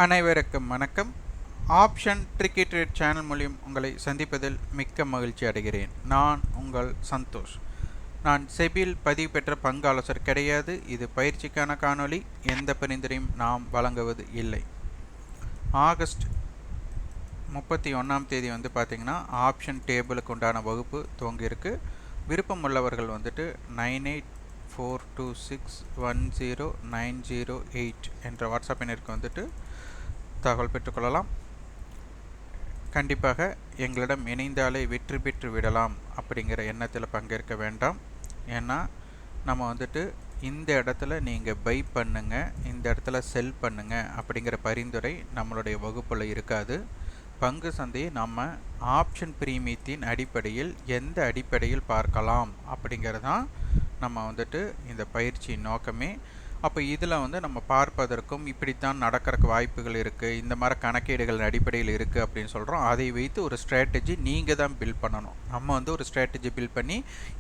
அனைவருக்கும் வணக்கம். Option tricky trade channel மூலியம் உங்களை சந்திப்பதில் மிக்க மகிழ்ச்சி அடைகிறேன். நான் உங்கள் சந்தோஷ். நான் செபியில் பதிவு பெற்ற பங்கு ஆலோசகர் கிடையாது. இது பயிற்சிக்கான காணொளி. எந்த பரிந்துரையும் நாம் வழங்குவது இல்லை. ஆகஸ்ட் 31 வந்து பார்த்திங்கன்னா ஆப்ஷன் டேபிளுக்கு உண்டான வகுப்பு துவங்கியிருக்கு. விருப்பம் உள்ளவர்கள் வந்துட்டு 9842610908 என்ற வாட்ஸ்அப் எண்ணிற்கு வந்துட்டு தகவல் பெற்றுக்கொள்ளலாம். கண்டிப்பாக எங்களிடம் இணைந்தாலே வெற்றி பெற்று விடலாம் அப்படிங்கிற எண்ணத்தில் பங்கேற்க வேண்டாம். ஏன்னா நம்ம வந்துட்டு இந்த இடத்துல நீங்கள் பை பண்ணுங்க, இந்த இடத்துல செல் பண்ணுங்க அப்படிங்கிற பரிந்துரை நம்மளுடைய வகுப்பில் இருக்காது. பங்கு சந்தையை நம்ம ஆப்ஷன் பிரீமியத்தின் அடிப்படையில் எந்த அடிப்படையில் பார்க்கலாம் அப்படிங்கிறதான் நம்ம வந்துட்டு இந்த பயிற்சியின் நோக்கமே. அப்போ இதில் வந்து நம்ம பார்ப்பதற்கும் இப்படித்தான் நடக்கிறதுக்கு வாய்ப்புகள் இருக்குது, இந்த மாதிரி கணக்கீடுகள் அடிப்படையில் இருக்குது அப்படின்னு சொல்கிறோம். அதை வைத்து ஒரு ஸ்ட்ராட்டஜி நீங்கள் தான் பில்ட் பண்ணணும். நம்ம வந்து ஒரு ஸ்ட்ராட்டஜி பில்ட் பண்ணி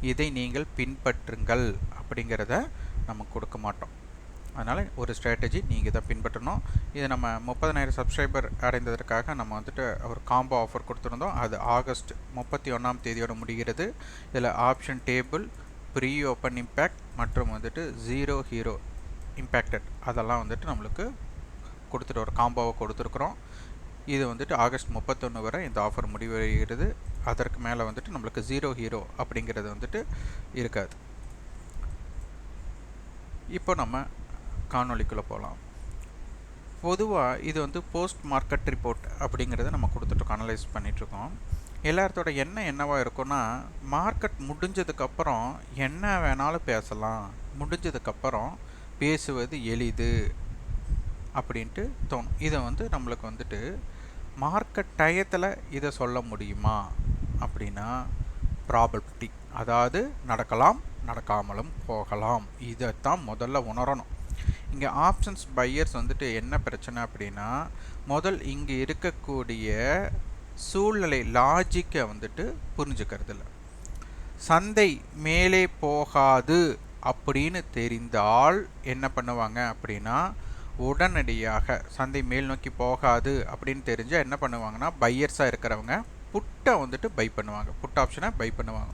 இதை நீங்கள் பின்பற்றுங்கள் அப்படிங்கிறத நம்ம கொடுக்க மாட்டோம். அதனால் ஒரு ஸ்ட்ராட்டஜி நீங்கள் தான் பின்பற்றணும். இது நம்ம 30,000 சப்ஸ்கிரைபர் அடைந்ததற்காக நம்ம வந்துட்டு ஒரு காம்போ ஆஃபர் கொடுத்துருந்தோம். அது ஆகஸ்ட் 31 முடிகிறது. இதில் option table, pre open impact மற்றும் வந்துட்டு ஜீரோ ஹீரோ இம்பேக்டட் அதெல்லாம் வந்துட்டு நம்மளுக்கு கொடுத்துட்டு ஒரு காம்போவை கொடுத்துருக்குறோம். இது வந்துட்டு ஆகஸ்ட் 31 வரை இந்த ஆஃபர் முடிவடைகிறது. அதற்கு மேலே வந்துட்டு நம்மளுக்கு ஜீரோ ஹீரோ அப்படிங்கிறது வந்துட்டு இருக்காது. இப்போ நம்ம காணொளிக்குள்ளே போகலாம். பொதுவாக இது வந்து போஸ்ட் மார்க்கெட் ரிப்போர்ட் அப்படிங்கிறத நம்ம கொடுத்துட்ருக்கோம், அனலைஸ் பண்ணிகிட்ருக்கோம். எல்லாத்தோட எண்ணம் என்னவாக இருக்குன்னா, மார்க்கெட் முடிஞ்சதுக்கப்புறம் என்ன வேணாலும் பேசலாம், முடிஞ்சதுக்கப்புறம் பேசுவது எளிது அப்படின்ட்டு தோணும். இதை வந்து நம்மளுக்கு வந்துட்டு மார்க்கெட் டயத்தில் இதை சொல்ல முடியுமா அப்படின்னா ப்ராபபிலிட்டி, அதாவது நடக்கலாம் நடக்காமலும் போகலாம். இதைத்தான் முதல்ல உணரணும். இங்கே ஆப்ஷன்ஸ் பையர்ஸ் வந்துட்டு என்ன பிரச்சனை அப்படின்னா, முதல் இங்கே இருக்கக்கூடிய சூழ்நிலை லாஜிக்கை வந்துட்டு புரிஞ்சுக்கிறது இல்லை. சந்தை மேலே போகாது அப்படின்னு தெரிந்தால் என்ன பண்ணுவாங்க அப்படின்னா, உடனடியாக சந்தை மேல் நோக்கி போகாது அப்படின்னு தெரிஞ்சால் என்ன பண்ணுவாங்கன்னா, பையர்ஸாக இருக்கிறவங்க புட்டை வந்துட்டு பை பண்ணுவாங்க, புட் ஆப்ஷனை பை பண்ணுவாங்க.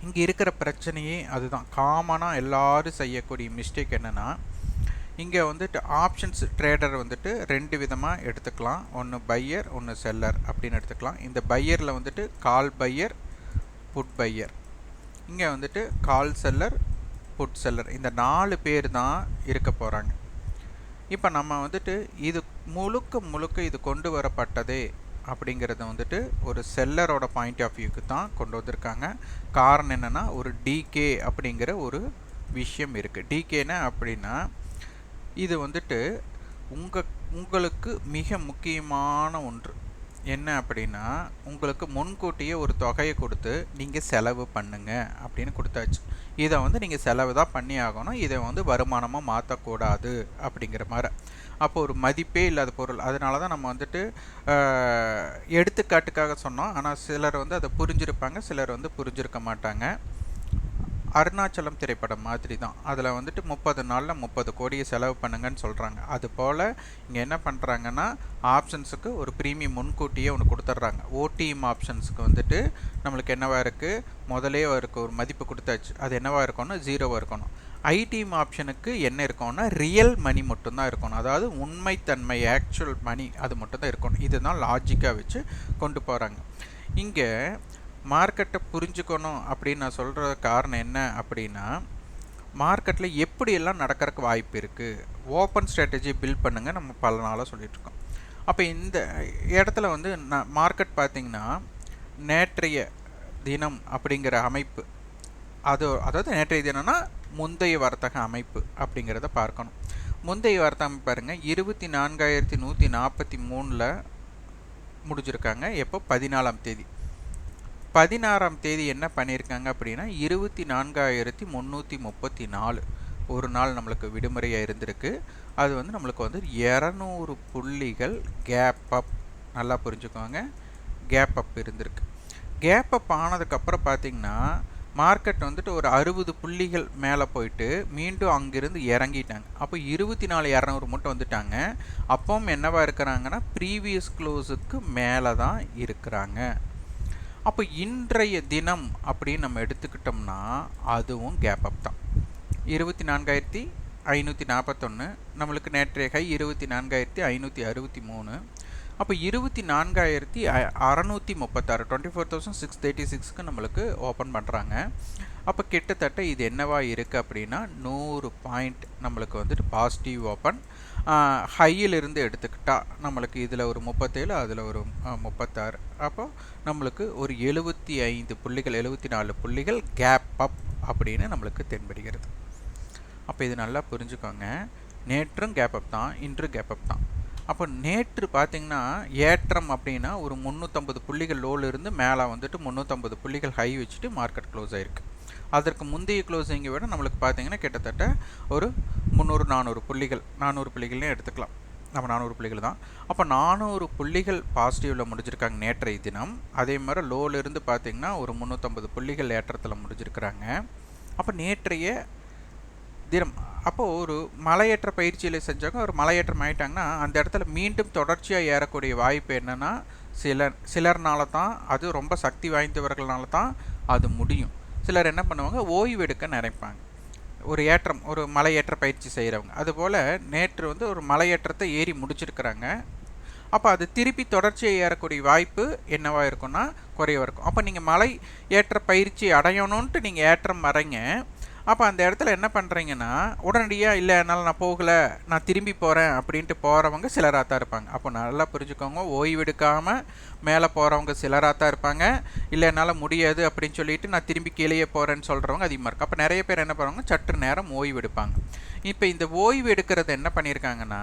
இங்கே இருக்கிற பிரச்சனையே அதுதான். காமனாக எல்லோரும் செய்யக்கூடிய மிஸ்டேக் என்னென்னா, இங்கே வந்துட்டு ஆப்ஷன்ஸ் ட்ரேடர் வந்துட்டு ரெண்டு விதமாக எடுத்துக்கலாம். ஒன்று பையர், ஒன்று செல்லர் அப்படின்னு எடுத்துக்கலாம். இந்த பையரில் வந்துட்டு கால் பையர், புட் பையர். இங்கே வந்துட்டு கால் செல்லர், புட் செல்லர். இந்த 4 பேர் தான் இருக்க போகிறாங்க. இப்போ நம்ம வந்துட்டு இது முழுக்க இது கொண்டு வரப்பட்டதே அப்படிங்கிறத வந்துட்டு ஒரு செல்லரோட பாயிண்ட் ஆஃப் வியூக்கு தான் கொண்டு வந்திருக்காங்க. காரணம் என்னென்னா, ஒரு டிகே அப்படிங்கிற ஒரு விஷயம் இருக்குது. டிகேனா அப்படின்னா இது வந்துட்டு உங்களுக்கு மிக முக்கியமான ஒன்று. என்ன அப்படின்னா, உங்களுக்கு முன்கூட்டியே ஒரு தொகையை கொடுத்து நீங்கள் செலவு பண்ணுங்க அப்படின்னு கொடுத்தாச்சு. இதை வந்து நீங்கள் செலவு தான் பண்ணி ஆகணும், இதை வந்து வருமானமாக மாற்றக்கூடாது அப்படிங்கிற மாதிரி. அப்போ ஒரு மதிப்பே இல்லாத பொருள். அதனால தான் நம்ம வந்துட்டு எடுத்துக்காட்டுக்காக சொன்னோம். ஆனால் சிலர் வந்து அதை புரிஞ்சிருப்பாங்க, சிலர் வந்து புரிஞ்சிருக்க மாட்டாங்க. அருணாச்சலம் திரைப்படம் மாதிரி தான். அதில் வந்துட்டு 30 நாளில் 30 கோடியை செலவு பண்ணுங்கன்னு சொல்கிறாங்க. அதுபோல் இங்கே என்ன பண்ணுறாங்கன்னா, ஆப்ஷன்ஸுக்கு ஒரு ப்ரீமியம் முன்கூட்டியே ஒன்று கொடுத்துட்றாங்க. ஓடிஎம் ஆப்ஷன்ஸுக்கு வந்துட்டு நம்மளுக்கு என்னவாக இருக்குது, முதலே இருக்குது ஒரு மதிப்பு கொடுத்தாச்சு. அது என்னவாக இருக்கணும், 0வாக இருக்கணும். ஐடிஎம் ஆப்ஷனுக்கு என்ன இருக்கணும்னா ரியல் மணி மட்டும்தான் இருக்கணும், அதாவது உண்மைத்தன்மை ஆக்சுவல் மணி அது மட்டும்தான் இருக்கணும். இதுதான் லாஜிக்காக வச்சு கொண்டு போகிறாங்க. இங்கே மார்க்கெட்டை புரிஞ்சுக்கணும் அப்படின்னு நான் சொல்கிற காரணம் என்ன அப்படின்னா, மார்க்கெட்டில் எப்படியெல்லாம் நடக்கிறதுக்கு வாய்ப்பு இருக்குது. ஓப்பன் ஸ்ட்ராட்டஜி பில்ட் பண்ணுங்கள் நம்ம பல நாளாக சொல்லிகிட்ருக்கோம். அப்போ இந்த இடத்துல வந்து மார்க்கெட் பார்த்திங்கன்னா நேற்றைய தினம் அப்படிங்கிற அமைப்பு, அதாவது நேற்றைய தினம்னா முந்தைய வர்த்தக அமைப்பு அப்படிங்கிறத பார்க்கணும். முந்தைய வர்த்தக அமைப்பு பாருங்கள், 24,143 முடிஞ்சிருக்காங்க. எப்போ 14ஆம் தேதி. 16ஆம் தேதி என்ன பண்ணியிருக்காங்க அப்படின்னா 24,334 ஒரு நாள் நம்மளுக்கு விடுமுறையாக இருந்திருக்கு. அது வந்து நம்மளுக்கு வந்து 200 புள்ளிகள் கேப் அப், நல்லா புரிஞ்சுக்கோங்க, கேப் அப் இருந்திருக்கு. கேப் அப் ஆனதுக்கப்புறம் பார்த்திங்கன்னா மார்க்கெட் வந்துட்டு ஒரு 60 புள்ளிகள் மேலே போயிட்டு மீண்டும் அங்கிருந்து இறங்கிட்டாங்க. அப்போ 24,200 மட்டும் வந்துட்டாங்க. அப்பவும் என்னவா இருக்கிறாங்கன்னா ப்ரீவியஸ் க்ளோஸுக்கு மேலே தான் இருக்கிறாங்க. அப்போ இன்றைய தினம் அப்படின்னு நம்ம எடுத்துக்கிட்டோம்னா அதுவும் கேப் அப் தான். 24,541 நம்மளுக்கு நேற்றைய ஹை 24,563. அப்போ 24,636 24,636க்கு நம்மளுக்கு ஓப்பன் பண்ணுறாங்க. அப்போ கிட்டத்தட்ட இது என்னவா இருக்குது அப்படின்னா 100 பாயிண்ட் நம்மளுக்கு வந்துட்டு பாசிட்டிவ் ஓப்பன். ஹையிலிருந்து எடுத்துக்கிட்டால் நம்மளுக்கு இதில் ஒரு 37, அதில் ஒரு 36. அப்போ நம்மளுக்கு ஒரு 75 புள்ளிகள் 74 புள்ளிகள் கேப் அப் அப்படின்னு நம்மளுக்கு தென்படுகிறது. அப்போ இது நல்லா புரிஞ்சுக்கோங்க. நேற்றும் கேப் அப் தான், இன்று கேப் அப் தான். அப்போ நேற்று பார்த்திங்கன்னா ஏற்றம் அப்படின்னா ஒரு 350 புள்ளிகள் லோலிருந்து மேலே வந்துட்டு 350 புள்ளிகள் ஹை வச்சுட்டு மார்க்கெட் க்ளோஸ் ஆகிருக்கு. அதற்கு முந்தைய க்ளோஸிங்கை விட நம்மளுக்கு பார்த்திங்கன்னா கிட்டத்தட்ட ஒரு 300-400 புள்ளிகள் 400 புள்ளிகள்னே எடுத்துக்கலாம். நம்ம 400 புள்ளிகள் தான். அப்போ 400 புள்ளிகள் பாசிட்டிவில் முடிஞ்சிருக்காங்க நேற்றைய தினம். அதே மாதிரி லோலிருந்து பார்த்திங்கன்னா ஒரு 350 புள்ளிகள் ஏற்றத்தில் முடிஞ்சிருக்கிறாங்க. அப்போ நேற்றைய தினம் அப்போது ஒரு மலையேற்ற பயிற்சியில் செஞ்சவங்க ஒரு மலையேற்றம் ஆகிட்டாங்கன்னா அந்த இடத்துல மீண்டும் தொடர்ச்சியாக ஏறக்கூடிய வாய்ப்பு என்னென்னா சிலர்னால தான், அது ரொம்ப சக்தி வாய்ந்தவர்களால தான் அது முடியும். சிலர் என்ன பண்ணுவாங்க, ஓய்வு எடுக்க நினைப்பாங்க. ஒரு ஏற்றம், ஒரு மலையேற்ற பயிற்சி செய்கிறவங்க அதுபோல் நேற்று வந்து ஒரு மலையேற்றத்தை ஏறி முடிச்சிருக்கிறாங்க. அப்போ அது திருப்பி தொடர்ச்சியாக ஏறக்கூடிய வாய்ப்பு என்னவாக இருக்குன்னா குறைவாக இருக்கும். அப்போ நீங்கள் மலை ஏற்ற பயிற்சி அடையணுன்ட்டு நீங்கள் ஏற்றம் வரைங்க. அப்போ அந்த இடத்துல என்ன பண்ணுறீங்கன்னா உடனடியாக இல்லை என்னால் நான் போகலை, நான் திரும்பி போகிறேன் அப்படின்ட்டு போகிறவங்க சிலராக தான் இருப்பாங்க. அப்போ நல்லா புரிஞ்சுக்கோங்க, ஓய்வெடுக்காமல் மேலே போகிறவங்க சிலராக தான் இருப்பாங்க. இல்லை என்னால் முடியாது அப்படின்னு சொல்லிட்டு நான் திரும்பி கீழே போகிறேன்னு சொல்கிறவங்க அதிகமாக இருக்கும். அப்போ நிறைய பேர் என்ன பண்ணுவாங்க, சற்று நேரம் ஓய்வு எடுப்பாங்க. இப்போ இந்த ஓய்வு எடுக்கிறது என்ன பண்ணியிருக்காங்கன்னா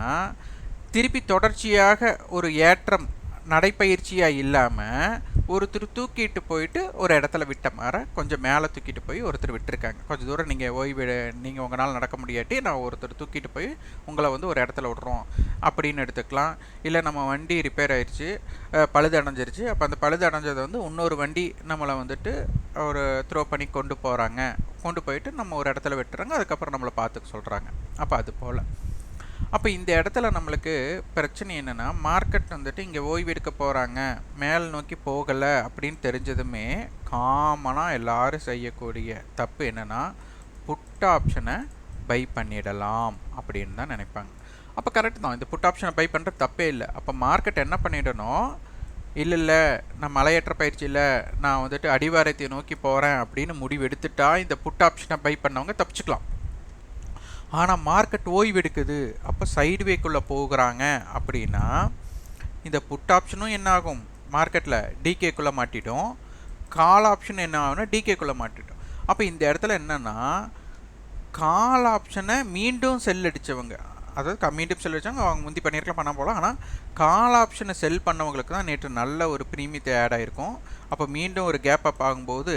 திருப்பி தொடர்ச்சியாக ஒரு ஏற்றம் நடைப்பயிற்சியாக இல்லாமல் ஒருத்தர் தூக்கிட்டு போயிட்டு ஒரு இடத்துல விட்ட மாதிரி கொஞ்சம் மேலே தூக்கிட்டு போய் ஒருத்தர் விட்டுருக்காங்க. கொஞ்சம் தூரம் நீங்கள் ஓய்வு நீங்கள் உங்களால் நடக்க முடியாட்டி நான் ஒருத்தர் தூக்கிட்டு போய் உங்களை வந்து ஒரு இடத்துல விட்றோம் அப்படின்னு எடுத்துக்கலாம். இல்லை நம்ம வண்டி ரிப்பேர் ஆயிடுச்சு, பழுது அடைஞ்சிருச்சு, அப்போ அந்த பழுது அடைஞ்சதை வந்து இன்னொரு வண்டி நம்மளை வந்துட்டு ஒரு த்ரோ பண்ணி கொண்டு போகிறாங்க, கொண்டு போயிட்டு நம்ம ஒரு இடத்துல விட்டுறாங்க, அதுக்கப்புறம் நம்மளை பார்த்துக்க சொல்கிறாங்க. அப்போ அது போல் அப்போ இந்த இடத்துல நம்மளுக்கு பிரச்சனை என்னென்னா மார்க்கெட் வந்துட்டு இங்கே ஓய்வு எடுக்க போகிறாங்க, மேல் நோக்கி போகலை அப்படின்னு தெரிஞ்சதுமே காமனாக எல்லோரும் செய்யக்கூடிய தப்பு என்னென்னா புட் ஆப்ஷனை பை பண்ணிடலாம் அப்படின்னு தான் நினைப்பாங்க. அப்போ கரெக்ட் தான், இந்த புட் ஆப்ஷனை பை பண்ணுறது தப்பே இல்லை. அப்போ மார்க்கெட் என்ன பண்ணிடணும், இல்லை நான் மலையேற்ற பயிற்சியில் நான் வந்துட்டு அடிவாரத்தை நோக்கி போகிறேன் அப்படின்னு முடிவு எடுத்துட்டா இந்த புட் ஆப்ஷனை பை பண்ணவங்க தப்பிச்சுக்கலாம். ஆனால் மார்க்கெட் ஓய்வு எடுக்குது, அப்போ சைடுவேக்குள்ளே போகிறாங்க அப்படின்னா இந்த புட் ஆப்ஷனும் என்ன ஆகும், மார்க்கெட்டில் டிகேக்குள்ளே மாட்டிட்டோம், கால் ஆப்ஷன் என்ன ஆகும்னா டிகேக்குள்ளே மாட்டிட்டோம். அப்போ இந்த இடத்துல என்னென்னா கால் ஆப்ஷனை மீண்டும் செல் அடித்தவங்க, அதாவது மீண்டும் செல் அடித்தவங்க அவங்க முந்தி பண்ணியிருக்கலாம் பண்ண போகலாம். ஆனால் கால் ஆப்ஷனை செல் பண்ணவங்களுக்கு தான் நேற்று நல்ல ஒரு ப்ரீமியத்தை ஆட் ஆகிருக்கும். அப்போ மீண்டும் ஒரு கேப் அப் ஆகும்போது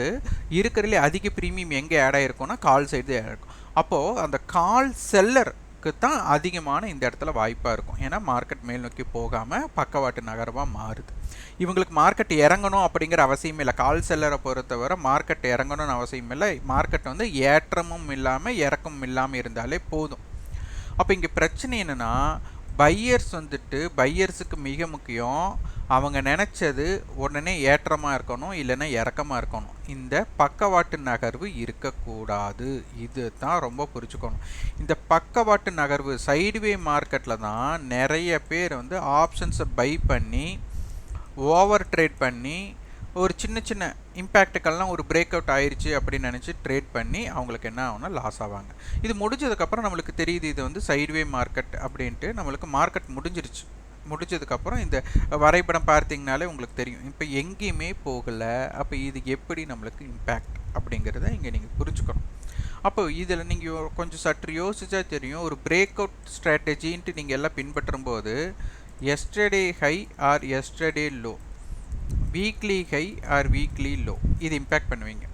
இருக்கிறதுலே அதிக ப்ரீமியம் எங்கே ஆட் ஆகிருக்கும்னா கால் சைடு தான் ஆட் ஆகிருக்கும். அப்போது அந்த கால் செல்லருக்கு தான் அதிகமான இந்த இடத்துல வாய்ப்பாக இருக்கும். ஏன்னா மார்க்கெட் மேல் நோக்கி போகாமல் பக்கவாட்டு நகரமாக மாறுது. இவங்களுக்கு மார்க்கெட் இறங்கணும் அப்படிங்கிற அவசியம் இல்லை. கால் செல்லரை பொறுத்தவரை மார்க்கெட் இறங்கணும்னு அவசியம் இல்லை. மார்க்கெட் வந்து ஏற்றமும் இல்லாமல் இறக்கமும் இல்லாமல் இருந்தாலே போதும். அப்போ இங்கே பிரச்சனை என்னென்னா பையர்ஸ் வந்துட்டு பையர்ஸுக்கு மிக முக்கியம், அவங்க நினச்சது உடனே ஏற்றமாக இருக்கணும், இல்லைன்னா இறக்கமாக இருக்கணும். இந்த பக்கவாட்டு நகர்வு இருக்கக்கூடாது. இது தான் ரொம்ப புரிஞ்சுக்கணும். இந்த பக்கவாட்டு நகர்வு சைடுவே மார்க்கெட்டில் தான் நிறைய பேர் வந்து ஆப்ஷன்ஸை பை பண்ணி ஓவர் ட்ரேட் பண்ணி ஒரு சின்ன சின்ன இம்பேக்ட்டுக்கெல்லாம் ஒரு பிரேக் அவுட் ஆயிடுச்சு அப்படின்னு நினச்சி ட்ரேட் பண்ணி அவங்களுக்கு என்ன ஆகும்னா லாஸ் ஆவாங்க. இது முடிஞ்சதுக்கப்புறம் நம்மளுக்கு தெரியுது இது வந்து சைடுவே மார்க்கெட் அப்படின்ட்டு. நம்மளுக்கு மார்க்கெட் முடிஞ்சிருச்சு, முடிஞ்சதுக்கப்புறம் இந்த வரைபடம் பார்த்தீங்கனாலே உங்களுக்கு தெரியும் இப்போ எங்கேயுமே போகலை. அப்போ இது எப்படி நம்மளுக்கு இம்பேக்ட் அப்படிங்கிறத இங்கே நீங்கள் புரிஞ்சுக்கணும். அப்போ இதில் நீங்கள் கொஞ்சம் சற்று யோசிச்சா தெரியும், ஒரு பிரேக் அவுட் ஸ்ட்ராட்டஜின்ட்டு நீங்கள் எல்லாம் பின்பற்றும் போது yesterday high R yesterday low, weekly high R weekly low இது இம்பேக்ட் பண்ணுவீங்க.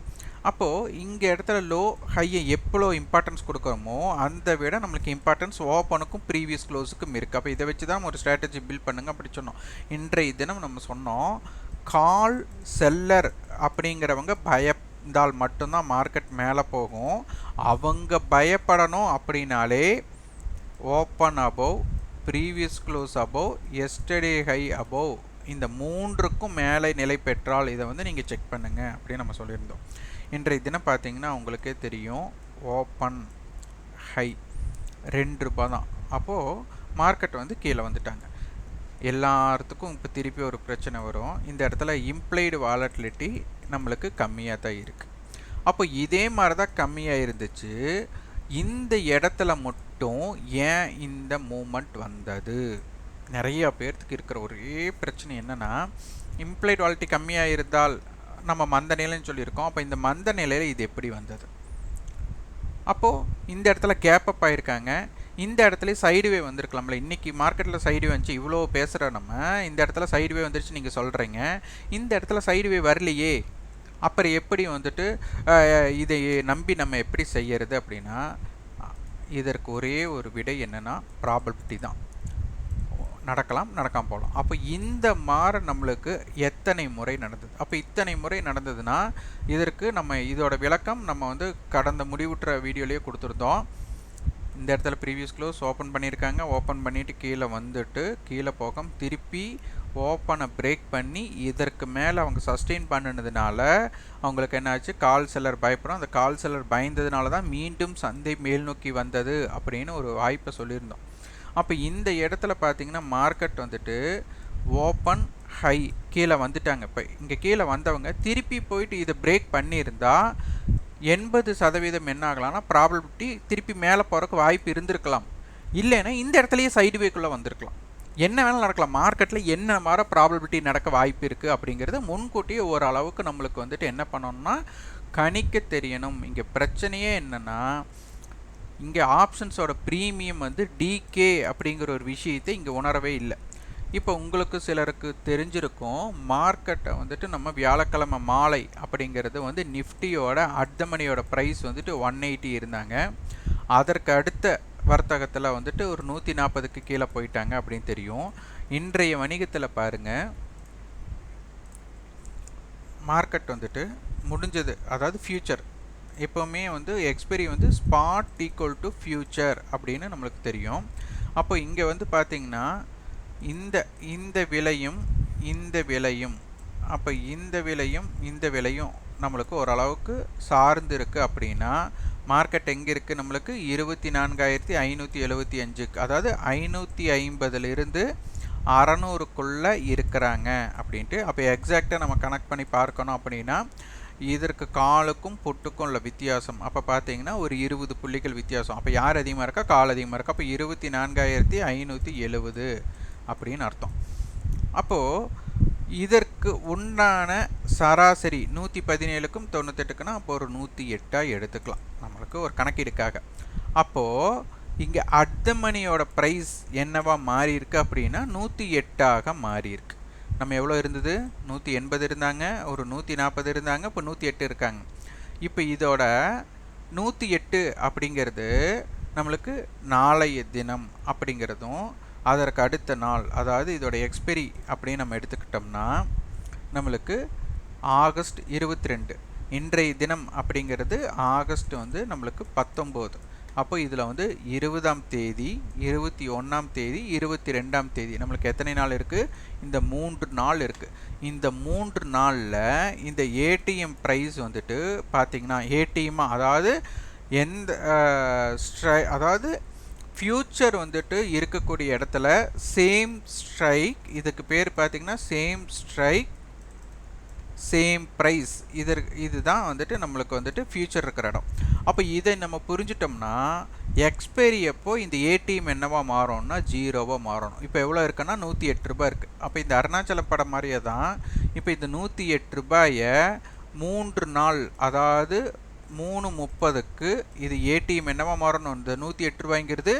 அப்போது இங்கே இடத்துல லோ ஹையை எவ்வளோ இம்பார்ட்டன்ஸ் கொடுக்குறோமோ அந்த விட நம்மளுக்கு இம்பார்ட்டன்ஸ் ஓப்பனுக்கும் ப்ரீவியஸ் க்ளோஸுக்கும் இருக்குது. அப்போ இதை வச்சு தான் ஒரு ஸ்ட்ராட்டஜி பில்ட் பண்ணுங்க அப்படி சொன்னோம். இன்றைய தினம் நம்ம சொன்னோம் கால் செல்லர் அப்படிங்கிறவங்க இருந்தால் மட்டும்தான் மார்க்கெட் மேலே போகும். அவங்க பயப்படணும் அப்படின்னாலே open above, previous close above, yesterday high above, இந்த மூன்றுக்கும் மேலே நிலை பெற்றால் இதை வந்து நீங்கள் செக் பண்ணுங்க அப்படின்னு நம்ம சொல்லியிருந்தோம். இன்றைய தினம் பார்த்தீங்கன்னா உங்களுக்கே தெரியும், ஓப்பன் ஹை 2 ரூபாய் தான். அப்போது மார்க்கெட் வந்து கீழே வந்துட்டாங்க. எல்லாத்துக்கும் இப்போ திருப்பி ஒரு பிரச்சனை வரும். இந்த இடத்துல இம்ப்ளைடு வாலட்டிலிட்டி நம்மளுக்கு கம்மியாக தான் இருக்குது. அப்போ இதே மாதிரி தான் கம்மியாக இருந்துச்சு. இந்த இடத்துல மட்டும் ஏன் இந்த மூமெண்ட் வந்தது? நிறைய பேர்த்துக்கு இருக்கிற ஒரே பிரச்சனை என்னென்னா, இம்ப்ளைடு வாலட்டிலிட்டி கம்மியாக இருந்தால் நம்ம மந்த நிலைன்னு சொல்லியிருக்கோம். அப்போ இந்த மந்த நிலையில் இது எப்படி வந்தது? அப்போது இந்த இடத்துல கேப் அப் ஆகிருக்காங்க. இந்த இடத்துல சைடுவே வந்திருக்கலாம்ல. இன்றைக்கி மார்க்கெட்டில் சைடுவே வந்துச்சு, இவ்வளோ பேசுகிற நம்ம இந்த இடத்துல சைடுவே வந்துருச்சு நீங்கள் சொல்கிறீங்க. இந்த இடத்துல சைடுவே வரலையே, அப்புறம் எப்படி வந்துட்டு இதை நம்பி நம்ம எப்படி செய்யறது அப்படின்னா, இதற்கு ஒரே ஒரு விடை என்னென்னா ப்ராபபிலிட்டி தான். நடக்கலாம், நடக்காமல் போகலாம். அப்போ இந்த மாற நம்மளுக்கு எத்தனை முறை நடந்தது? அப்போ இத்தனை முறை நடந்ததுன்னா இதற்கு நம்ம இதோட விளக்கம் நம்ம வந்து கடந்த முடிவுற்ற வீடியோலேயே கொடுத்துருந்தோம். இந்த இடத்துல ப்ரீவியஸ் க்ளோஸ் ஓப்பன் பண்ணியிருக்காங்க. ஓப்பன் பண்ணிவிட்டு கீழே வந்துட்டு கீழே போகம் திருப்பி ஓப்பனை பிரேக் பண்ணி இதற்கு மேலே அவங்க சஸ்டெயின் பண்ணினதுனால அவங்களுக்கு என்னாச்சு, கால் செல்லர் பயப்படும். அந்த கால் செல்லர் பயந்ததுனால தான் மீண்டும் சந்தை மேல் நோக்கி வந்தது அப்படின்னு ஒரு வாய்ப்பை சொல்லியிருந்தோம். அப்போ இந்த இடத்துல பார்த்தீங்கன்னா மார்க்கெட் வந்துட்டு ஓப்பன் ஹை கீழே வந்துட்டாங்க. இப்போ இங்கே கீழே வந்தவங்க திருப்பி போயிட்டு இதை பிரேக் பண்ணியிருந்தா 80% என்ன ஆகலாம்னா ப்ராபபிலிட்டி திருப்பி மேலே போகிறக்கு வாய்ப்பு இருந்திருக்கலாம். இல்லைன்னா இந்த இடத்துலையே சைடுவேக்குள்ளே வந்திருக்கலாம். என்ன வேணாலும் நடக்கலாம். மார்க்கெட்டில் என்ன மாதிரி ப்ராபபிலிட்டி நடக்க வாய்ப்பு இருக்குது அப்படிங்கிறது முன்கூட்டியே ஓரளவுக்கு நம்மளுக்கு வந்துட்டு என்ன பண்ணணும்னா கணிக்க தெரியணும். இங்கே பிரச்சனையே என்னென்னா, இங்கே ஆப்ஷன்ஸோட ப்ரீமியம் வந்து டிகே அப்படிங்கிற ஒரு விஷயத்தை இங்கே உணரவே இல்லை. இப்போ உங்களுக்கு சிலருக்கு தெரிஞ்சிருக்கும், மார்க்கெட்டை வந்துட்டு நம்ம வியாழக்கிழமை மாலை அப்படிங்கிறது வந்து நிஃப்டியோட அட்தமணியோட ப்ரைஸ் வந்துட்டு 180 இருந்தாங்க. அதற்கு அடுத்த வர்த்தகத்தில் வந்துட்டு ஒரு 140க்கு கீழே போயிட்டாங்க அப்படின்னு தெரியும். இன்றைய வணிகத்தில் பாருங்கள், மார்க்கெட் வந்துட்டு முடிஞ்சது, அதாவது ஃபியூச்சர் எப்போவுமே வந்து எக்ஸ்பைரி வந்து ஸ்பாட் ஈக்குவல் டு ஃபியூச்சர் அப்படின்னு நம்மளுக்கு தெரியும். அப்போ இங்கே வந்து பார்த்திங்கன்னா இந்த விலையும் இந்த விலையும், அப்போ இந்த விலையும் நம்மளுக்கு ஓரளவுக்கு சார்ந்து இருக்குது. அப்படின்னா மார்க்கெட் எங்கே இருக்குது நம்மளுக்கு 24,575, அதாவது 550லிருந்து 600க்குள்ளே இருக்கிறாங்க அப்படின்ட்டு. அப்போ எக்ஸாக்டாக நம்ம கனெக்ட் பண்ணி பார்க்கணும் அப்படின்னா இதற்கு காலுக்கும் புட்டுக்கும் உள்ள வித்தியாசம் அப்போ பார்த்தீங்கன்னா ஒரு 20 புள்ளிகள் வித்தியாசம். அப்போ யார் அதிகமாக இருக்கா, கால் அதிகமாக இருக்கா. அப்போ 24,570 அப்படின்னு அர்த்தம். அப்போது இதற்கு உண்டான சராசரி 117க்கும் 98க்குன்னா அப்போ ஒரு 108 எடுத்துக்கலாம் நம்மளுக்கு ஒரு கணக்கீடுக்காக. அப்போது இங்கே அட்தமணியோட ப்ரைஸ் என்னவா மாறி இருக்கு அப்படின்னா 108 மாறி இருக்கு. நம்ம எவ்வளோ இருந்தது, 180 இருந்தாங்க, ஒரு 140 இருந்தாங்க, இப்போ 108 இருக்காங்க. இப்போ இதோட 108 அப்படிங்கிறது நம்மளுக்கு நாளைய தினம் அப்படிங்கிறதும் அதற்கு அடுத்த நாள், அதாவது இதோட எக்ஸ்பைரி அப்படின்னு நம்ம எடுத்துக்கிட்டோம்னா நம்மளுக்கு ஆகஸ்ட் 22, இன்றைய தினம் அப்படிங்கிறது ஆகஸ்ட் வந்து நம்மளுக்கு 19. அப்போ இதில் வந்து 20ஆம் தேதி, 21ஆம் தேதி, 22ஆம் தேதி நம்மளுக்கு எத்தனை நாள் இருக்குது, இந்த 3 நாள் இருக்குது. இந்த 3 நாளில் இந்த ஏடிஎம் ப்ரைஸ் வந்துட்டு பார்த்திங்கன்னா ஏடிஎம்மாக, அதாவது எந்த அதாவது ஃபியூச்சர் வந்துட்டு இருக்கக்கூடிய இடத்துல சேம் ஸ்ட்ரைக், இதுக்கு பேர் பார்த்திங்கன்னா சேம் ஸ்ட்ரைக் சேம் ப்ரைஸ், இதுதான் வந்துட்டு நம்மளுக்கு வந்துட்டு ஃபியூச்சர் இருக்கிற இடம். அப்போ இதை நம்ம புரிஞ்சிட்டோம்னா எக்ஸ்பைரி அப்போ இந்த ஏடிஎம் என்னவா மாறும்னா 0வா மாறணும். இப்போ எவ்வளோ இருக்குன்னா 108 ரூபாய் இருக்குது. அப்போ இந்த அருணாச்சல படம் மாதிரியே தான் இப்போ இந்த 108 ரூபாயை 3 நாள், அதாவது 3:30க்கு இது ஏடிஎம் என்னவா மாறணும், இந்த 108 ரூபாய்ங்கிறது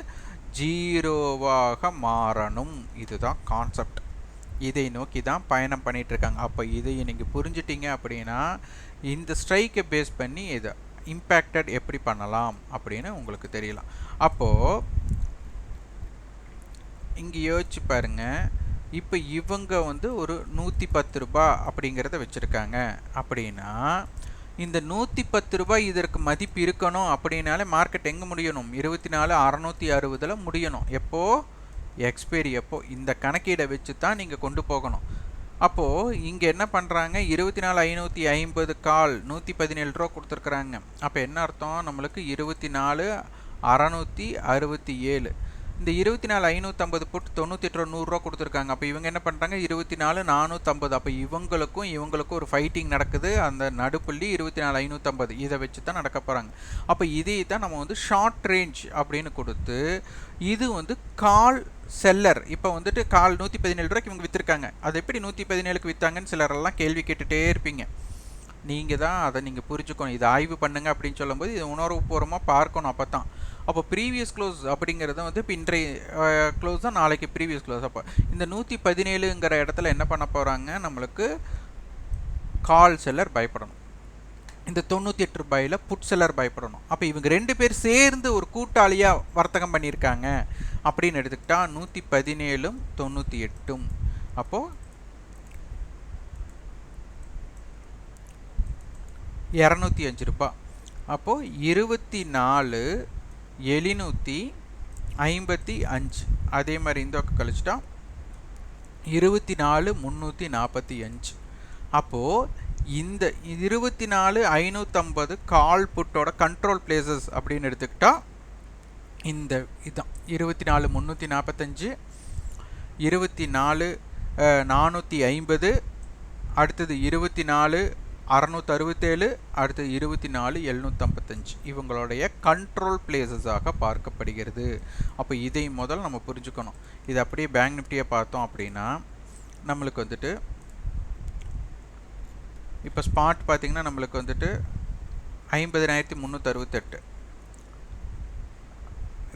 0வாக மாறணும். இதுதான் கான்செப்ட். இதை நோக்கி தான் பயணம் பண்ணிகிட்டு இருக்காங்க. அப்போ இதை நீங்கள் புரிஞ்சிட்டிங்க அப்படின்னா இந்த ஸ்ட்ரைக்கை பேஸ் பண்ணி இதை இம்பேக்டட் எப்படி பண்ணலாம் அப்படின்னு உங்களுக்கு தெரியலாம். அப்போது இங்கே யோசிச்சு பாருங்கள், இப்போ இவங்க வந்து ஒரு 110 ரூபாய் அப்படிங்கிறத வச்சுருக்காங்க அப்படின்னா இந்த 110 ரூபாய் இதற்கு மதிப்பு இருக்கணும் அப்படின்னாலே மார்க்கெட் எங்கே முடியணும்? 24,660 முடியணும். எப்போ? எக்ஸ்பைரி எப்போ? இந்த கணக்கீடை வச்சு தான் நீங்கள் கொண்டு போகணும். அப்போது இங்கே என்ன பண்ணுறாங்க? 24,550 கால் 117 ரூபா கொடுத்துருக்குறாங்க. அப்போ என்ன அர்த்தம்? நம்மளுக்கு 24,667. இந்த 24,550 புட் 98 100 கொடுத்துருக்காங்க. அப்போ இவங்க என்ன பண்ணுறாங்க? 24,450. அப்போ இவங்களுக்கும் ஒரு ஃபைட்டிங் நடக்குது. அந்த நடுப்புள்ளி 24,550. இதை வச்சு தான் நடக்க போகிறாங்க. அப்போ இதே தான் நம்ம வந்து ஷார்ட் ரேஞ்ச் அப்படின்னு கொடுத்து, இது வந்து கால் செல்லர். இப்போ வந்துட்டு கால் 117 ரூபாய்க்கு இவங்க விற்றுருக்காங்க. அது எப்படி 117க்கு விற்றாங்கன்னு சிலரெல்லாம் கேள்வி கேட்டுகிட்டே இருப்பீங்க. நீங்கள் தான் அதை நீங்கள் புரிஞ்சுக்கணும். இதை ஆய்வு பண்ணுங்க அப்படின்னு சொல்லும்போது இதை உணர்வுபூர்வமாக பார்க்கணும். அப்போ தான் அப்போ ப்ரீவியஸ் க்ளோஸ் அப்படிங்கிறது வந்து இப்போ இன்றைய க்ளோஸ் தான் நாளைக்கு ப்ரீவியஸ் க்ளோஸ். அப்போ இந்த 117ங்கிற இடத்துல என்ன பண்ண போகிறாங்க? நம்மளுக்கு கால் செல்லர் பயப்படணும். இந்த 98 ரூபாயில் புட் செல்லர் பயப்படணும். அப்போ இவங்க 2 பேர் சேர்ந்து ஒரு கூட்டாளியாக வர்த்தகம் பண்ணியிருக்காங்க அப்படின்னு எடுத்துக்கிட்டா 117ம் 98ம் அப்போது 205 ரூபாய். அப்போது 24,755. அதே மாதிரி இந்த பக்கம் கழிச்சிட்டா 24,345. அப்போது இந்த 24,550 கால் புட்டோட கண்ட்ரோல் பிளேசஸ் அப்படின்னு எடுத்துக்கிட்டா இந்த இதுதான் 24,345, 24,450, அடுத்தது 24,667, அடுத்தது 24,755. இவங்களுடைய கண்ட்ரோல் பிளேசஸாக பார்க்கப்படுகிறது. அப்போ இதை முதல் நம்ம புரிஞ்சுக்கணும். இது அப்படியே பேங்க் நிஃப்டியை பார்த்தோம் அப்படின்னா நம்மளுக்கு வந்துட்டு இப்போ ஸ்பாட் பார்த்திங்கன்னா நம்மளுக்கு வந்துட்டு 50,368.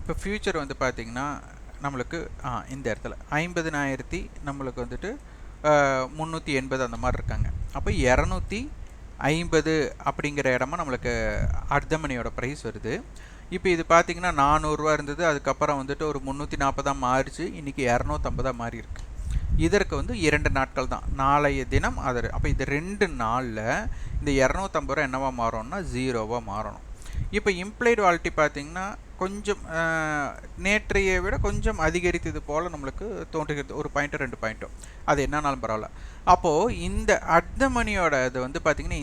இப்போ ஃப்யூச்சர் வந்து பார்த்திங்கன்னா நம்மளுக்கு இந்த இடத்துல 50,000 நம்மளுக்கு வந்துட்டு 380 அந்த மாதிரி இருக்காங்க. அப்போ 250 அப்படிங்கிற இடமா நம்மளுக்கு அடுத்த மணியோட ப்ரைஸ் வருது. இப்போ இது பார்த்திங்கன்னா 400 ரூபா இருந்தது. அதுக்கப்புறம் வந்துட்டு ஒரு 340 மாறிச்சு. இன்றைக்கி 250 மாறி இருக்குது. இதற்கு வந்து 2 நாட்கள் தான். நாளைய தினம் அது. அப்போ இது 2 நாளில் இந்த 250 ரூபா என்னவா மாறணும்னா 0வா மாறணும். இப்போ இம்ப்ளைடு வாலிட்டி பார்த்திங்கன்னா கொஞ்சம் நேற்றைய விட கொஞ்சம் அதிகரித்தது போல் நம்மளுக்கு தோன்றுகிறது. 1 பாயிண்ட்டோ 2 பாயிண்ட்டோ, அது என்னன்னாலும் பரவாயில்ல. அப்போது இந்த அட் த மணியோட இது வந்து பார்த்திங்கன்னா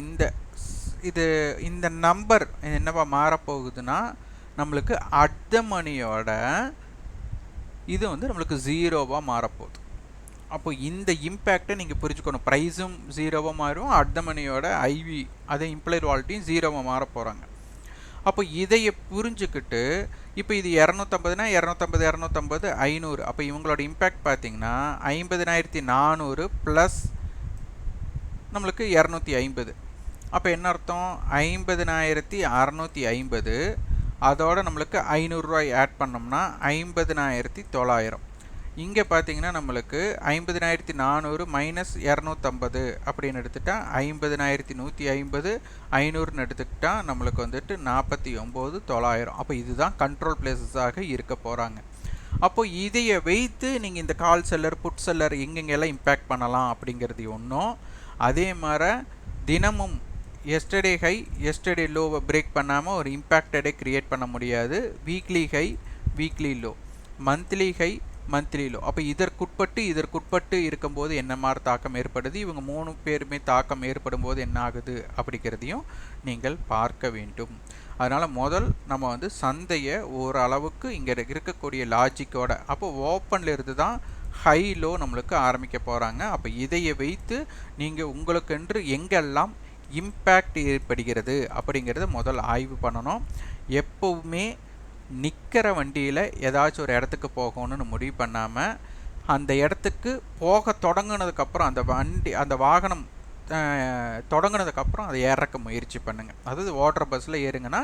இந்த நம்பர் என்னவா மாறப்போகுதுன்னா நம்மளுக்கு அட் த மணியோட இது வந்து நம்மளுக்கு 0வா மாறப்போகுது. அப்போ இந்த இம்பேக்டை நீங்கள் புரிஞ்சுக்கணும். ப்ரைஸும் 0வா மாறும், அட் த மணியோட ஐவி அதே இம்ப்ளைடு வாலிட்டியும் 0வா மாற போகிறாங்க. அப்போ இதையை புரிஞ்சுக்கிட்டு இப்போ இது 250னா 250 500. அப்போ இவங்களோட இம்பேக்ட் பார்த்திங்கன்னா 50,400 ப்ளஸ் நம்மளுக்கு 250. அப்போ என்ன அர்த்தம்? 50,650 அதோட நம்மளுக்கு 500 ரூபாய் ஆட் பண்ணோம்னா 50,900. இங்கே பார்த்தீங்கன்னா நம்மளுக்கு 50,400 மைனஸ் 250 அப்படின்னு எடுத்துட்டா 50,150, 500ன்னு எடுத்துக்கிட்டா நம்மளுக்கு வந்துட்டு 49,900. அப்போ இதுதான் கண்ட்ரோல் பிளேசஸாக இருக்க போகிறாங்க. அப்போது இதையை வைத்து நீங்கள் இந்த கால் செல்லர் புட் செல்லர் எங்கெங்கெல்லாம் இம்பேக்ட் பண்ணலாம் அப்படிங்கிறது ஒன்றும். அதே மாதிரி தினமும் எஸ்டர்டே ஹை எஸ்டர்டே லோவை பிரேக் பண்ணாமல் ஒரு இம்பேக்டடே க்ரியேட் பண்ண முடியாது. Weekly high weekly low, monthly high monthly low. அப்போ இதற்குட்பட்டு இருக்கும்போது என்ன மாதிரி தாக்கம் ஏற்படுது, இவங்க 3 பேருமே தாக்கம் ஏற்படும் போது என்ன ஆகுது அப்படிங்கிறதையும் நீங்கள் பார்க்க வேண்டும். அதனால் முதல் நம்ம வந்து சந்தையை ஓரளவுக்கு இங்கே இருக்கக்கூடிய லாஜிக்கோட அப்போ ஓப்பனில் இருந்து தான் ஹை லோ நம்மளுக்கு ஆரம்பிக்க போகிறாங்க. அப்போ இதையை வைத்து நீங்கள் உங்களுக்கென்று எங்கெல்லாம் இம்பேக்ட் ஏற்படுகிறது அப்படிங்கிறத முதல் ஆய்வு பண்ணணும். எப்போவுமே நிற்கிற வண்டியில் ஏதாச்சும் ஒரு இடத்துக்கு போகணும்னு முடிவு பண்ணாமல் அந்த இடத்துக்கு போக தொடங்கினதுக்கப்புறம் அந்த வாகனம் தொடங்கினதுக்கப்புறம் அதை ஏறக்க முயற்சி பண்ணுங்கள். அதாவது ஓடுற பஸ்ஸில் ஏறுங்கன்னா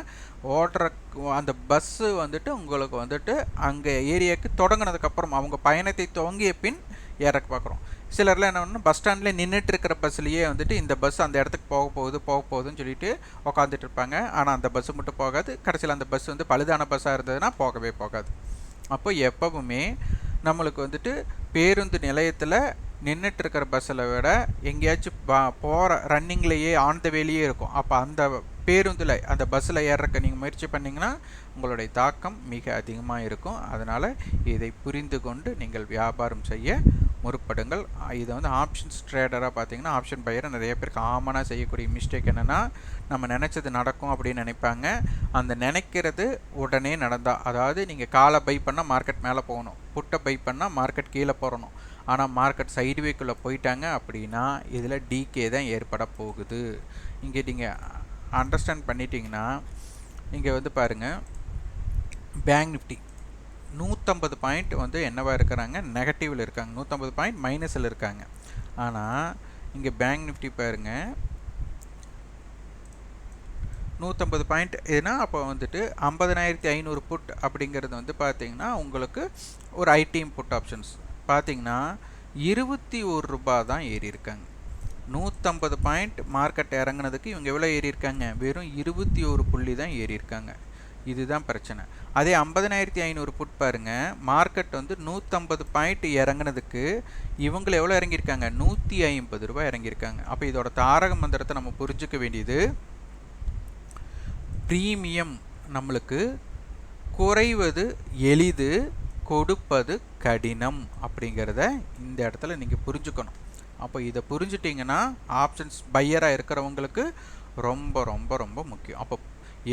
அந்த பஸ்ஸு வந்துட்டு உங்களுக்கு வந்துட்டு அங்கே ஏரியாவுக்கு தொடங்கினதுக்கப்புறம் அவங்க பயணத்தை துவங்கிய பின் ஏறக்க பார்க்குறோம். சிலர்லாம் என்ன பண்ணால் பஸ் ஸ்டாண்டில் நின்றுட்டு இருக்கிற பஸ்லேயே வந்துட்டு இந்த பஸ் அந்த இடத்துக்கு போக போகுதுன்னு சொல்லிட்டு உட்காந்துட்டு இருப்பாங்க. ஆனால் அந்த பஸ்ஸு மட்டும் போகாது. கடைசியில் அந்த பஸ் வந்து பழுதான பஸ்ஸாக இருந்ததுன்னா போகவே போகாது. அப்போ எப்பவுமே நம்மளுக்கு வந்துட்டு பேருந்து நிலையத்தில் நின்றுட்டு இருக்கிற பஸ்ஸில் விட எங்கேயாச்சும் போகிற ரன்னிங்லேயே ஆன் த வேலையே இருக்கும். அப்போ அந்த பேருந்தில் அந்த பஸ்ஸில் ஏறுறக்க நீங்கள் முயற்சி பண்ணிங்கன்னா உங்களுடைய தாக்கம் மிக அதிகமாக இருக்கும். அதனால் இதை புரிந்து கொண்டு நீங்கள் வியாபாரம் செய்ய முற்படுங்கள். இதை வந்து ஆப்ஷன்ஸ் ட்ரேடராக பார்த்தீங்கன்னா ஆப்ஷன் பையரை நிறைய பேர் காமனாக செய்யக்கூடிய மிஸ்டேக் என்னென்னா, நம்ம நினச்சது நடக்கும் அப்படின்னு நினைப்பாங்க. அந்த நினைக்கிறது உடனே நடந்தால், அதாவது நீங்கள் காலை பை பண்ணால் மார்க்கெட் மேலே போகணும், புட்டை பை பண்ணால் மார்க்கெட் கீழே போகணும். ஆனால் மார்க்கெட் சைடுவேக்குள்ளே போயிட்டாங்க அப்படின்னா இதில் டிகே தான் ஏற்பட போகுது. இங்கே நீங்கள் அண்டர்ஸ்டாண்ட் பண்ணிட்டீங்கன்னா, இங்கே வந்து பாருங்கள், பேங்க் நிஃப்டி 150 பாயிண்ட் வந்து என்னவா இருக்கிறாங்க, நெகட்டிவில் இருக்காங்க. 150 பாயிண்ட் மைனஸில் இருக்காங்க. ஆனால் இங்கே பேங்க் நிஃப்டி பாருங்கள் 150 பாயிண்ட் ஏன்னா அப்போ வந்துட்டு 50,500 புட் அப்படிங்கிறது வந்து பார்த்தீங்கன்னா உங்களுக்கு ஒரு ஐடிஎம் புட் ஆப்ஷன்ஸ் பார்த்தீங்கன்னா 21 ரூபா தான் ஏறி இருக்காங்க. 150 பாயிண்ட் மார்க்கெட் இறங்குனதுக்கு இவங்க எவ்வளோ ஏறி இருக்காங்க, வெறும் 21 புள்ளி தான் ஏறி இருக்காங்க. இதுதான் பிரச்சனை. அதே 50,500 புட் பாருங்க, மார்க்கெட் வந்து 150 பாயிண்ட் இறங்குனதுக்கு இவங்க எவ்வளோ இறங்கியிருக்காங்க, 150 ரூபாய் இறங்கியிருக்காங்க. அப்போ இதோட தாரக மந்திரத்தை நம்ம புரிஞ்சுக்க வேண்டியது, ப்ரீமியம் நம்மளுக்கு குறைவது எளிது, கொடுப்பது கடினம் அப்படிங்கிறத இந்த இடத்துல நீங்கள் புரிஞ்சுக்கணும். அப்போ இதை புரிஞ்சுட்டிங்கன்னா ஆப்ஷன்ஸ் பையராக இருக்கிறவங்களுக்கு ரொம்ப ரொம்ப ரொம்ப முக்கியம். அப்போ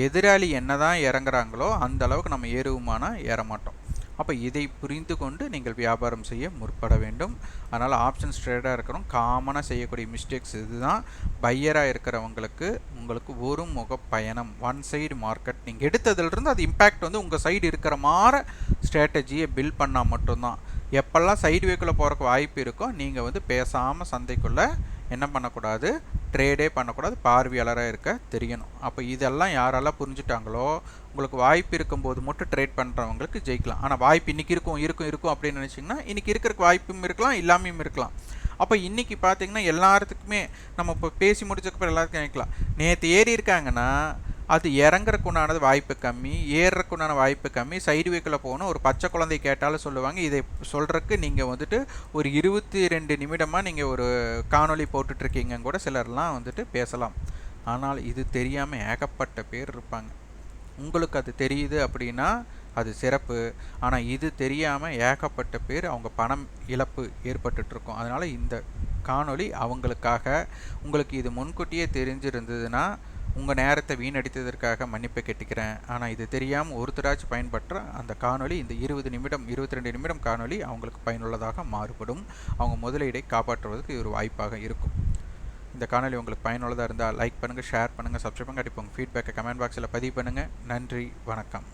எதிராளி என்ன தான் இறங்குறாங்களோ அந்த அளவுக்கு நம்ம ஏறுவோமானா ஏற மாட்டோம். அப்போ இதை புரிந்து கொண்டு நீங்கள் வியாபாரம் செய்ய முற்பட வேண்டும். அதனால் ஆப்ஷன்ஸ் ட்ரேடாக இருக்கிறவங்க காமனாக செய்யக்கூடிய மிஸ்டேக்ஸ் இதுதான். பையராக இருக்கிறவங்களுக்கு உங்களுக்கு ஒரு முக பயணம், ஒன் சைடு மார்க்கெட் நீங்கள் எடுத்ததுலேருந்து அது இம்பேக்ட் வந்து உங்கள் சைடு இருக்கிற மாதிரி ஸ்ட்ராட்டஜியை பில்ட் பண்ணால் மட்டும்தான். எப்பெல்லாம் சைடு வேக்குள்ளே போகிறக்கு வாய்ப்பு இருக்கோ நீங்கள் வந்து பேசாமல் சந்தைக்குள்ளே என்ன பண்ணக்கூடாது, ட்ரேடே பண்ணக்கூடாது, பார்வையாளராக இருக்க தெரியணும். அப்போ இதெல்லாம் யாரெல்லாம் புரிஞ்சுட்டாங்களோ உங்களுக்கு வாய்ப்பு இருக்கும்போது மட்டும் ட்ரேட் பண்ணுறவங்களுக்கு ஜெயிக்கலாம். ஆனால் வாய்ப்பு இன்றைக்கி இருக்கும் அப்படின்னு நினச்சிங்கன்னா இன்றைக்கி இருக்கிறக்கு வாய்ப்பும் இருக்கலாம், இல்லாமையும் இருக்கலாம். அப்போ இன்றைக்கி பார்த்தீங்கன்னா எல்லாத்துக்குமே நம்ம இப்போ பேசி முடிச்சக்கப்புறம் எல்லாத்துக்கும் நினைக்கலாம், நேற்று ஏறி இருக்காங்கன்னா அது இறங்குறக்குண்டானது வாய்ப்பு கம்மி, ஏறுறக்குண்டான வாய்ப்பு கம்மி, சைடு வேக்கில் போகணும். ஒரு பச்சை குழந்தை கேட்டாலும் சொல்லுவாங்க. இதை சொல்கிறதுக்கு நீங்கள் வந்துட்டு ஒரு 22 நிமிடமாக நீங்கள் ஒரு காணொலி போட்டுட்ருக்கீங்க கூட சிலர்லாம் வந்துட்டு பேசலாம். ஆனால் இது தெரியாமல் ஏகப்பட்ட பேர் இருப்பாங்க. உங்களுக்கு அது தெரியுது அப்படின்னா அது சிறப்பு. ஆனால் இது தெரியாமல் ஏகப்பட்ட பேர் அவங்க பணம் இழப்பு ஏற்பட்டுருக்கும். அதனால் இந்த காணொலி அவங்களுக்காக. உங்களுக்கு இது முன்கூட்டியே தெரிஞ்சிருந்ததுன்னா உங்கள் நேரத்தை வீணடித்ததற்காக மன்னிப்பை கேட்டுக்கிறேன். ஆனால் இது தெரியாமல் ஒருத்தராச்சும் பயன்படுற அந்த காணொலி, இந்த 22 நிமிடம் காணொலி அவங்களுக்கு பயனுள்ளதாக மாறுபடும். அவங்க முதலீடை காப்பாற்றுவதற்கு இது ஒரு வாய்ப்பாக இருக்கும். இந்த காணொலி உங்களுக்கு பயனுள்ளதாக இருந்தால் லைக் பண்ணுங்கள், ஷேர் பண்ணுங்கள், சப்ஸ்கிரைப் பண்ணுங்கள். உங்கள் ஃபீட்பேக்கை கமெண்ட் பாக்ஸில் பதிவு பண்ணுங்கள். நன்றி, வணக்கம்.